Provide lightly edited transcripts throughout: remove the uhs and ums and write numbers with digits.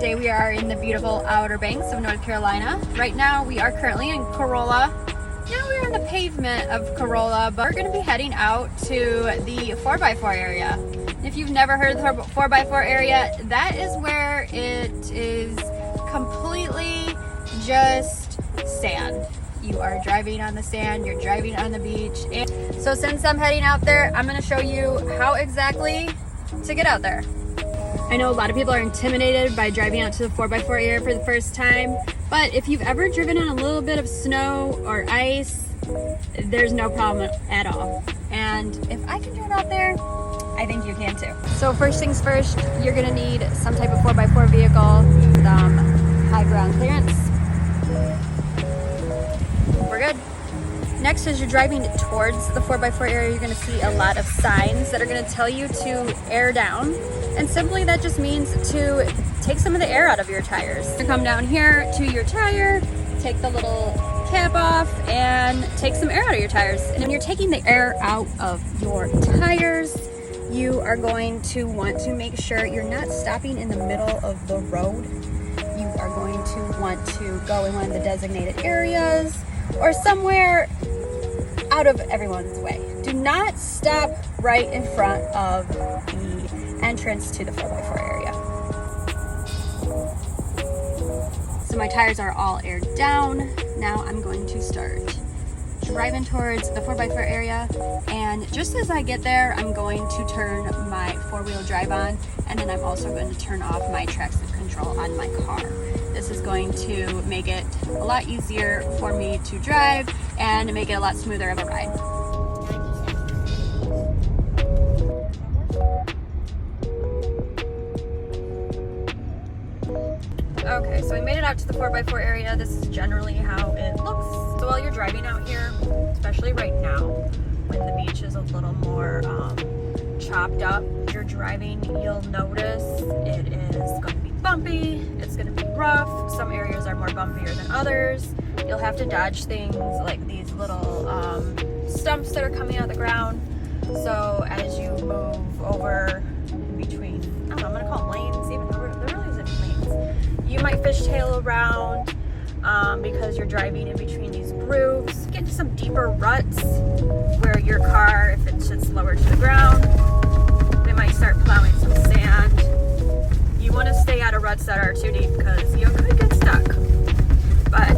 Today we are in the beautiful Outer Banks of North Carolina. Right now we are currently in Corolla. Now we're on the pavement of Corolla, but we're going to be heading out to the 4x4 area. If you've never heard of the 4x4 area, that is where it is completely just sand. You are driving on the sand, you're driving on the beach. And so since I'm heading out there, I'm going to show you how exactly to get out there. I know a lot of people are intimidated by driving out to the 4x4 area for the first time, but if you've ever driven on a little bit of snow or ice, there's no problem at all. And if I can drive out there, I think you can too. So first things first, you're gonna need some type of 4x4 vehicle, some high ground clearance. We're good. Next, as you're driving towards the 4x4 area, you're gonna see a lot of signs that are gonna tell you to air down. And simply that just means to take some of the air out of your tires. You come down here to your tire, take the little cap off, and take some air out of your tires. And when you're taking the air out of your tires, you are going to want to make sure you're not stopping in the middle of the road. You are going to want to go in one of the designated areas or somewhere out of everyone's way. Do not stop right in front of the entrance to the 4x4 area. So my tires are all aired down. Now I'm going to start driving towards the 4x4 area, and just as I get there, I'm going to turn my four-wheel drive on, and then I'm also going to turn off my traction control on my car. This is going to make it a lot easier for me to drive and make it a lot smoother of a ride. Okay, so we made it out to the 4x4 area. This is generally how it looks. So while you're driving out here, especially right now, when the beach is a little more chopped up, you're driving, you'll notice it is going to be bumpy, it's going to be rough. Some areas are more bumpier than others. You'll have to dodge things like these little stumps that are coming out of the ground. So as you move over between, I don't know, I'm going to call them lanes, even though there really isn't lanes. You might fishtail around because you're driving in between these grooves. Get into some deeper ruts where your car, if it sits lower to the ground, they might start plowing some sand. You want to stay out of ruts that are too deep because you could get stuck. But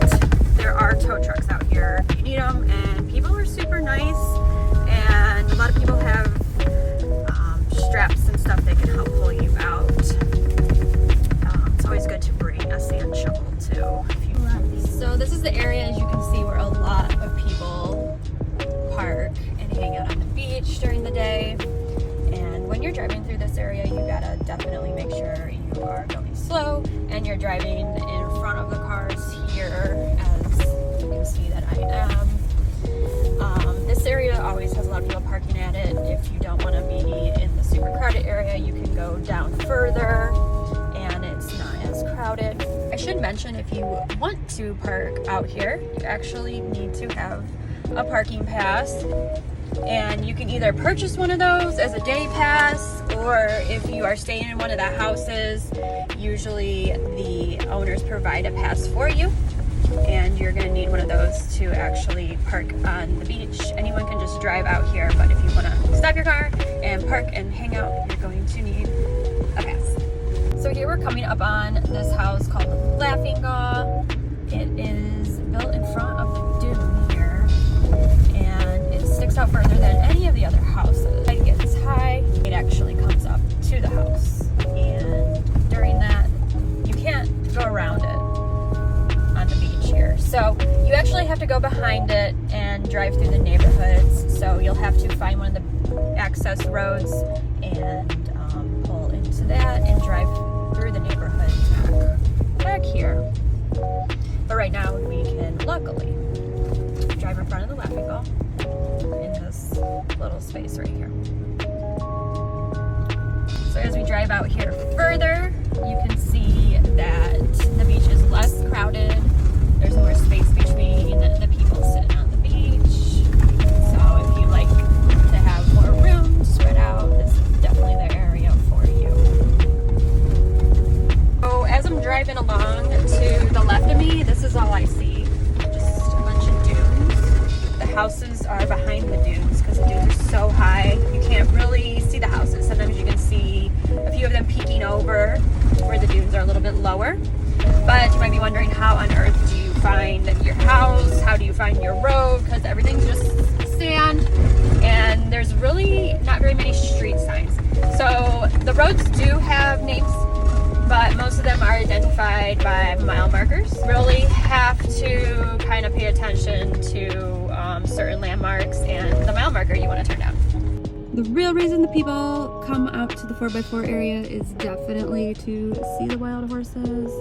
there are tow trucks out here if you need them, and people are super nice, and a lot of people have straps and stuff that can help pull you out. It's always good to bring a sand shovel too. So this is the area, as you can see, where a lot of people park and hang out on the beach during the day. And when you're driving through this area, you gotta definitely make sure you are going slow and you're driving in front of the cars here, as you can see that I am. This area always has a lot of people parking at it. If you don't want to be in the super crowded area, you can go down further and it's not as crowded. I should mention, if you want to park out here, you actually need to have a parking pass, and you can either purchase one of those as a day pass, or if you are staying in one of the houses, usually the owners provide a pass for you, and you're going to need one of those to actually park on the beach. Anyone can just drive out here, but if you want to stop your car and park and hang out, you're going to need a pass. So here we're coming up on this house called the Laughing Gaw. It is built in front of the dune here, and it sticks out further than any of the other houses. It gets high, it actually comes up to the house, and during that, you can't go around it on the beach here. So you actually have to go behind it and drive through the neighborhoods. So you'll have to find one of the access roads and pull into that and drive through the neighborhood back here. But right now we can luckily drive in front of the Laughing Gaw in this little space right here. So as we drive out here further, you can see that the beach is less crowded. There's more space between the people sitting on the beach. So if you like to have more room spread out, this is definitely the area for you. driving along, to the left of me, this is all I see. Just a bunch of dunes. The houses are behind the dunes because the dunes are so high. You can't really see the houses. Sometimes you can see a few of them peeking over where the dunes are a little bit lower. But you might be wondering, how on earth do you find your house? How do you find your road? Because everything's just sand and there's really not very many street signs. So the roads do have names, but most of them are identified by mile markers. Really have to kind of pay attention to certain landmarks and the mile marker you want to turn down. The real reason the people come out to the 4x4 area is definitely to see the wild horses.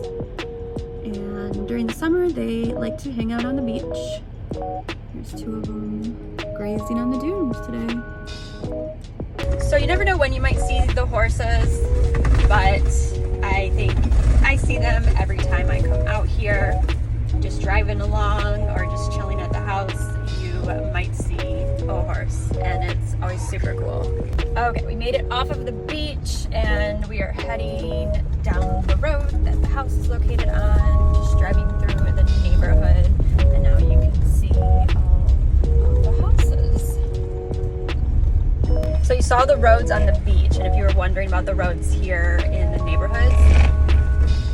And during the summer, they like to hang out on the beach. There's two of them grazing on the dunes today. So you never know when you might see the horses, but I think I see them every time I come out here. Just driving along or just chilling at the house, you might see a horse, and it's always super cool. Okay, we made it off of the beach and we are heading down the road that the house is located on, just driving through the neighborhood, and now you can see all of the houses. So you saw the roads on the beach, and if you were wondering about the roads here in the neighborhoods,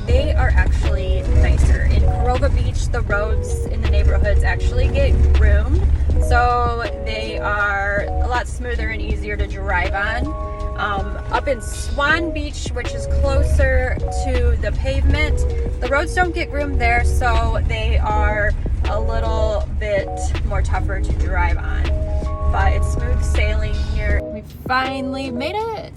they are actually nicer. In Corolla Beach, the roads in the neighborhoods actually get groomed, so they are a lot smoother and easier to drive on. Up in Swan Beach, which is closer to the pavement, the roads don't get groomed there, so they are a little bit more tougher to drive on. But it's smooth sailing here. We finally made it!